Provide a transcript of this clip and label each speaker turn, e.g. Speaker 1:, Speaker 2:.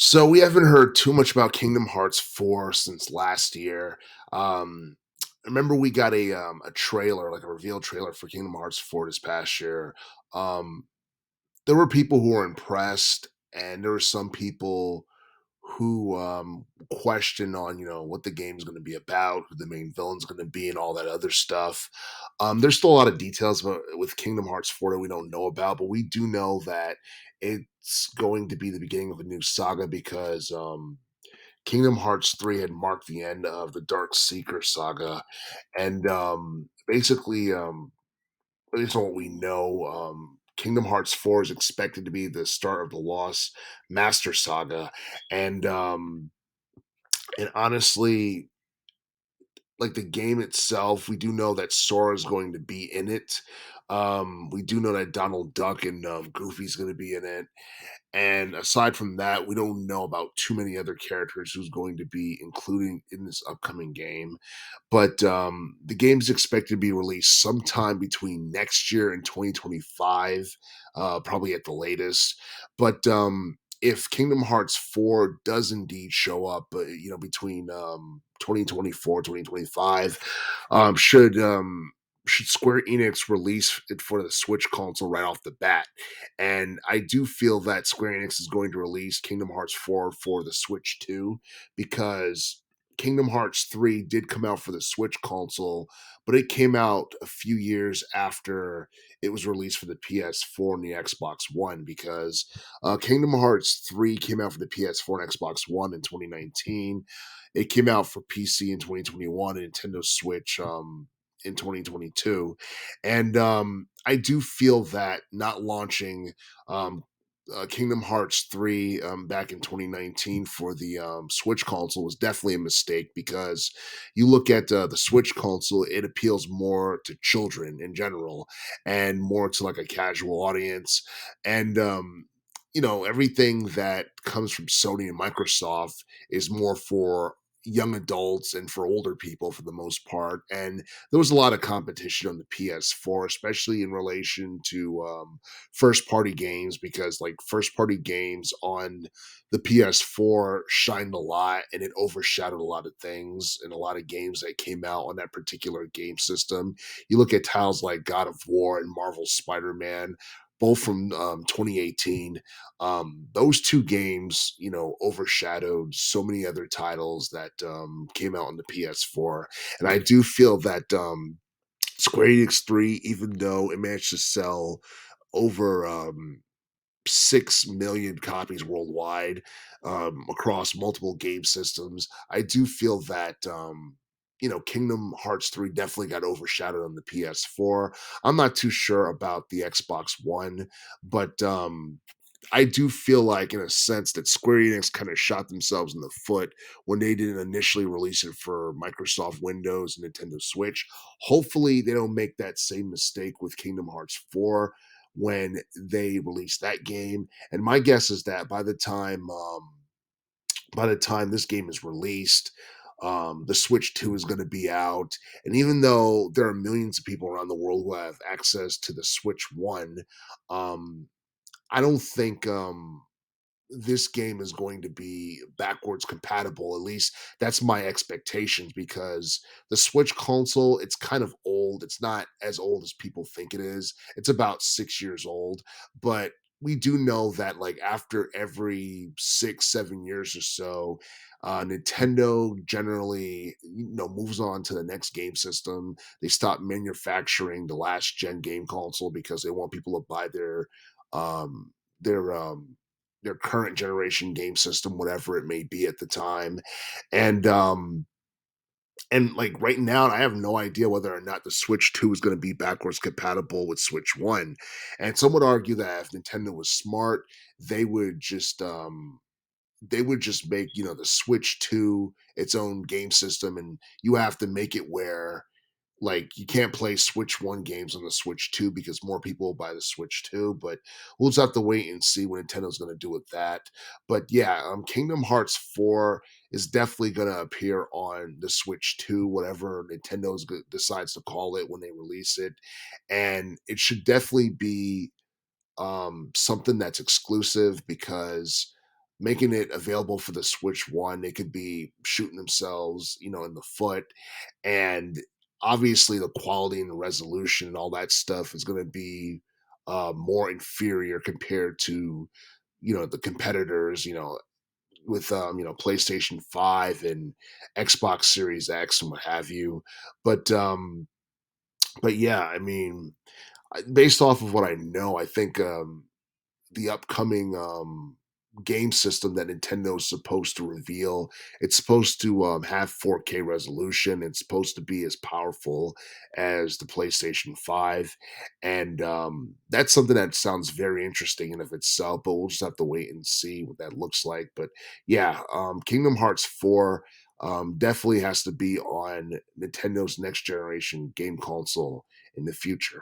Speaker 1: So we haven't heard too much about Kingdom Hearts 4 since last year. Um, remember we got a trailer, like a reveal trailer for Kingdom Hearts 4 this past year. Um, there were people who were impressed, and there were some people who question on what the game's going to be about, who the main villain's going to be, and all that other stuff. There's still a lot of details with Kingdom Hearts 4 that we don't know about, but we do know that it's going to be the beginning of a new saga because Kingdom Hearts 3 had marked the end of the Dark Seeker saga, and basically, based on what we know, Kingdom Hearts 4 is expected to be the start of the Lost Master Saga, and honestly, like the game itself, we do know that Sora is going to be in it. We do know that Donald Duck and Goofy's going to be in it. And aside from that, we don't know about too many other characters who's going to be including in this upcoming game. But the game's expected to be released sometime between next year and 2025, probably at the latest. But if Kingdom Hearts 4 does indeed show up, between 2024, 2025, should Square Enix release it for the Switch console right off the bat? And I do feel that Square Enix is going to release Kingdom Hearts 4 for the Switch too, because Kingdom Hearts 3 did come out for the Switch console, but it came out a few years after it was released for the PS4 and the Xbox One because Kingdom Hearts 3 came out for the PS4 and Xbox One in 2019. It came out for PC in 2021 and Nintendo Switch in 2022. And I do feel that not launching um, Kingdom Hearts 3 back in 2019 for the Switch console was definitely a mistake because you look at the Switch console, it appeals more to children in general and more to like a casual audience. And, everything that comes from Sony and Microsoft is more for young adults and for older people for the most part. And there was a lot of competition on the PS4, especially in relation to first party games because like first party games on the PS4 shined a lot and it overshadowed a lot of things and a lot of games that came out on that particular game system. You look at titles like God of War and Marvel Spider-Man, both from 2018. Those two games, overshadowed so many other titles that came out on the PS4, and I do feel that Square Enix 3, even though it managed to sell over 6 million copies worldwide across multiple game systems, I do feel that. Kingdom Hearts 3 definitely got overshadowed on the PS4. I'm not too sure about the Xbox One, but I do feel like, in a sense, that Square Enix kind of shot themselves in the foot when they didn't initially release it for Microsoft Windows and Nintendo Switch. Hopefully, they don't make that same mistake with Kingdom Hearts 4 when they release that game. And my guess is that by the time this game is released, the Switch 2 is going to be out. And even though there are millions of people around the world who have access to the Switch 1, um, I don't think this game is going to be backwards compatible. At least that's my expectations because the Switch console, it's kind of old. It's not as old as people think it is. It's about 6 years old, but we do know that like after every 6, 7 years or so, Nintendo generally, moves on to the next game system. They stop manufacturing the last gen game console because they want people to buy um, their their current generation game system, whatever it may be at the time. And like right now, I have no idea whether or not the Switch 2 is going to be backwards compatible with Switch 1. And some would argue that if Nintendo was smart, they would just make, the Switch 2 its own game system, and you have to make it where like you can't play Switch 1 games on the Switch 2 because more people will buy the Switch 2, but we'll just have to wait and see what Nintendo's going to do with that. But yeah, Kingdom Hearts 4 is definitely going to appear on the Switch 2, whatever decides to call it when they release it. And it should definitely be something that's exclusive because making it available for the Switch One, they could be shooting themselves, in the foot. And obviously, the quality and the resolution and all that stuff is going to be more inferior compared to the competitors. With PlayStation 5 and Xbox Series X and what have you. But yeah, I mean, based off of what I know, I think the upcoming game system that Nintendo's supposed to reveal. It's supposed to have 4K resolution. It's supposed to be as powerful as the PlayStation 5. And that's something that sounds very interesting in of itself, but we'll just have to wait and see what that looks like. But yeah, Kingdom Hearts 4 definitely has to be on Nintendo's next generation game console in the future.